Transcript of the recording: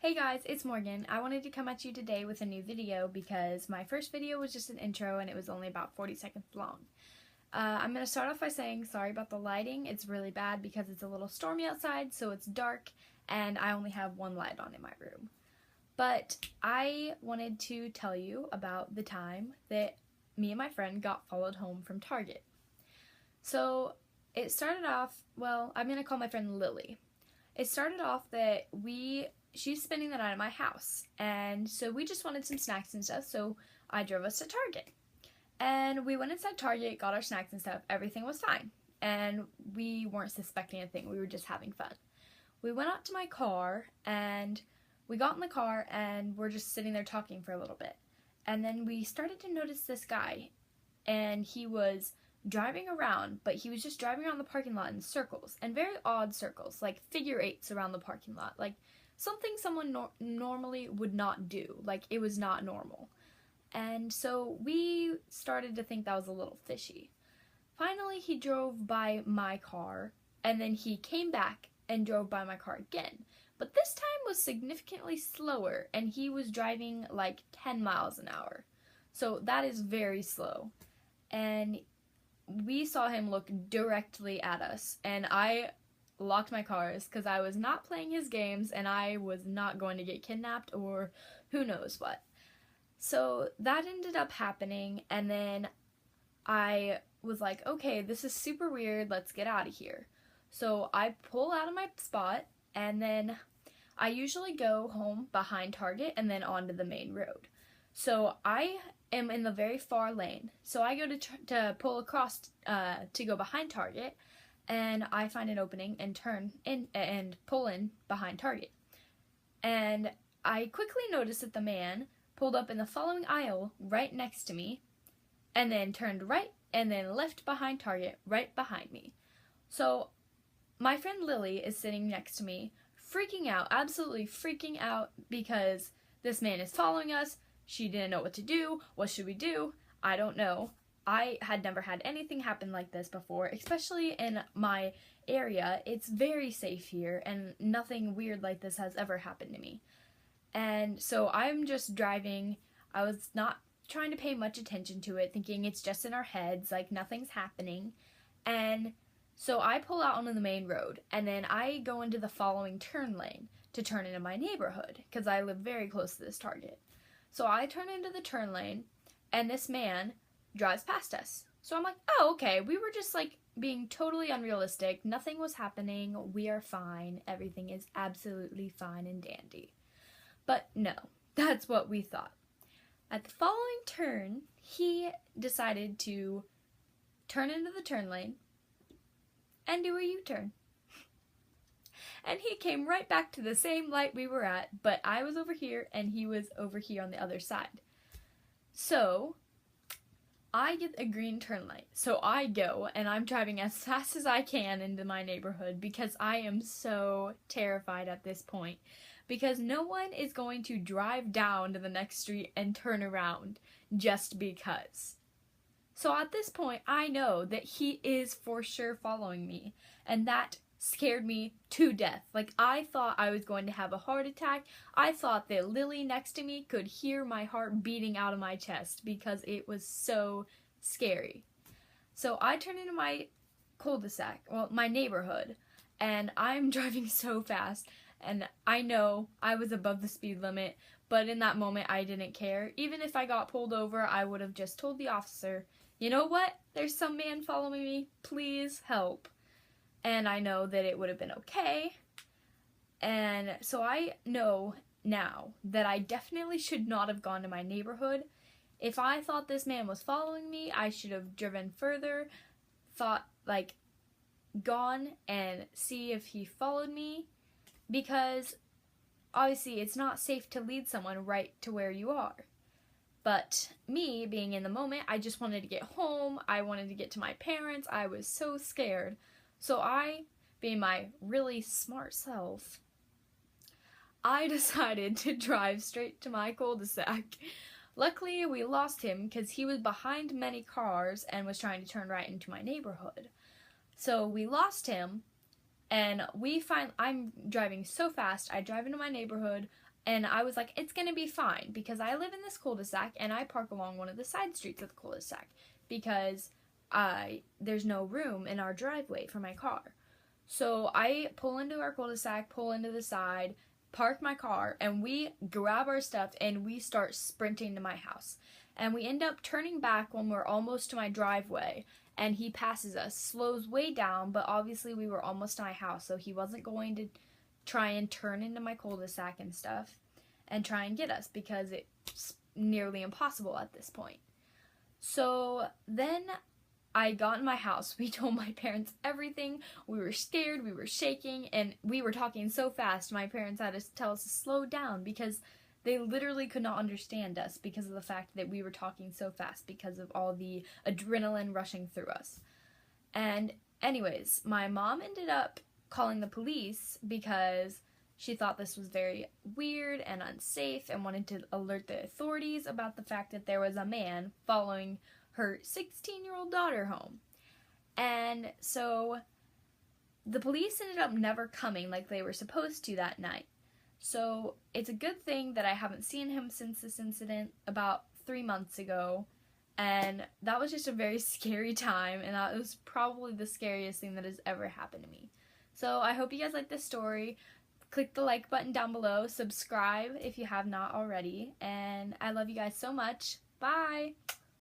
Hey guys, it's Morgan. I wanted to come at you today with a new video because my first video was just an intro and it was only about 40 seconds long. I'm going to start off by saying sorry about the lighting. It's really bad because it's a little stormy outside, so it's dark and I only have one light on in my room. But I wanted to tell you about the time that me and my friend got followed home from Target. So it started off, well, I'm going to call my friend Lily. It started off that she's spending the night at my house, and so we just wanted some snacks and stuff, so I drove us to Target. And we went inside Target, got our snacks and stuff, everything was fine. And we weren't suspecting anything, we were just having fun. We went out to my car, and we got in the car, and we're just sitting there talking for a little bit. And then we started to notice this guy, and he was driving around, but he was just driving around the parking lot in circles, and very odd circles, like figure eights around the parking lot, like something someone normally would not do. Like, it was not normal. And so we started to think that was a little fishy. Finally, he drove by my car, and then he came back and drove by my car again. But this time was significantly slower, and he was driving like 10 miles an hour. So that is very slow. And we saw him look directly at us, and I locked my cars because I was not playing his games and I was not going to get kidnapped or who knows what. So that ended up happening, and then I was like, okay, this is super weird, let's get out of here. So I pull out of my spot, and then I usually go home behind Target and then onto the main road. So I am in the very far lane. So I go to pull across to go behind Target, and I find an opening and turn in and pull in behind Target. And I quickly notice that the man pulled up in the following aisle right next to me, and then turned right and then left behind Target right behind me. So my friend Lily is sitting next to me, freaking out, absolutely freaking out, because this man is following us. She didn't know what to do. What should we do? I don't know. I had never had anything happen like this before, especially in my area. It's very safe here, and nothing weird like this has ever happened to me. And so I'm just driving. I was not trying to pay much attention to it, thinking it's just in our heads, like nothing's happening. And so I pull out onto the main road, and then I go into the following turn lane to turn into my neighborhood, because I live very close to this Target. So I turn into the turn lane, and this man drives past us. So I'm like, oh, okay, we were just like being totally unrealistic. Nothing was happening. We are fine. Everything is absolutely fine and dandy. But no, that's what we thought. At the following turn, he decided to turn into the turn lane and do a U-turn. And he came right back to the same light we were at, but I was over here and he was over here on the other side. So I get a green turn light. So I go, and I'm driving as fast as I can into my neighborhood because I am so terrified at this point. Because no one is going to drive down to the next street and turn around just because. So at this point, I know that he is for sure following me, and that scared me to death. Like, I thought I was going to have a heart attack. I thought that Lily next to me could hear my heart beating out of my chest because it was so scary. So I turn into my cul-de-sac, well, my neighborhood, and I'm driving so fast, and I know I was above the speed limit, but in that moment I didn't care. Even if I got pulled over, I would have just told the officer, you know what, there's some man following me, please help. And I know that it would have been okay. And so I know now that I definitely should not have gone to my neighborhood. If I thought this man was following me, I should have driven further, gone and see if he followed me, because obviously it's not safe to lead someone right to where you are. But me, being in the moment, I just wanted to get home, I wanted to get to my parents, I was so scared. So I, being my really smart self, I decided to drive straight to my cul-de-sac. Luckily, we lost him because he was behind many cars and was trying to turn right into my neighborhood. So we lost him, And I'm driving so fast. I drive into my neighborhood, and I was like, it's gonna be fine because I live in this cul-de-sac and I park along one of the side streets of the cul-de-sac because there's no room in our driveway for my car. So I pull into our cul-de-sac, pull into the side, park my car, and we grab our stuff and we start sprinting to my house. And we end up turning back when we're almost to my driveway, and he passes us, slows way down, but obviously we were almost to my house, so he wasn't going to try and turn into my cul-de-sac and stuff and try and get us because it's nearly impossible at this point. So then I got in my house. We told my parents everything. We were scared, we were shaking, and we were talking so fast my parents had to tell us to slow down because they literally could not understand us because of the fact that we were talking so fast because of all the adrenaline rushing through us. And anyways, my mom ended up calling the police because she thought this was very weird and unsafe and wanted to alert the authorities about the fact that there was a man following her 16-year-old daughter home. And so the police ended up never coming like they were supposed to that night. So it's a good thing that I haven't seen him since this incident about 3 months ago. And that was just a very scary time, and that was probably the scariest thing that has ever happened to me. So I hope you guys like this story. Click the like button down below, subscribe if you have not already, and I love you guys so much. Bye!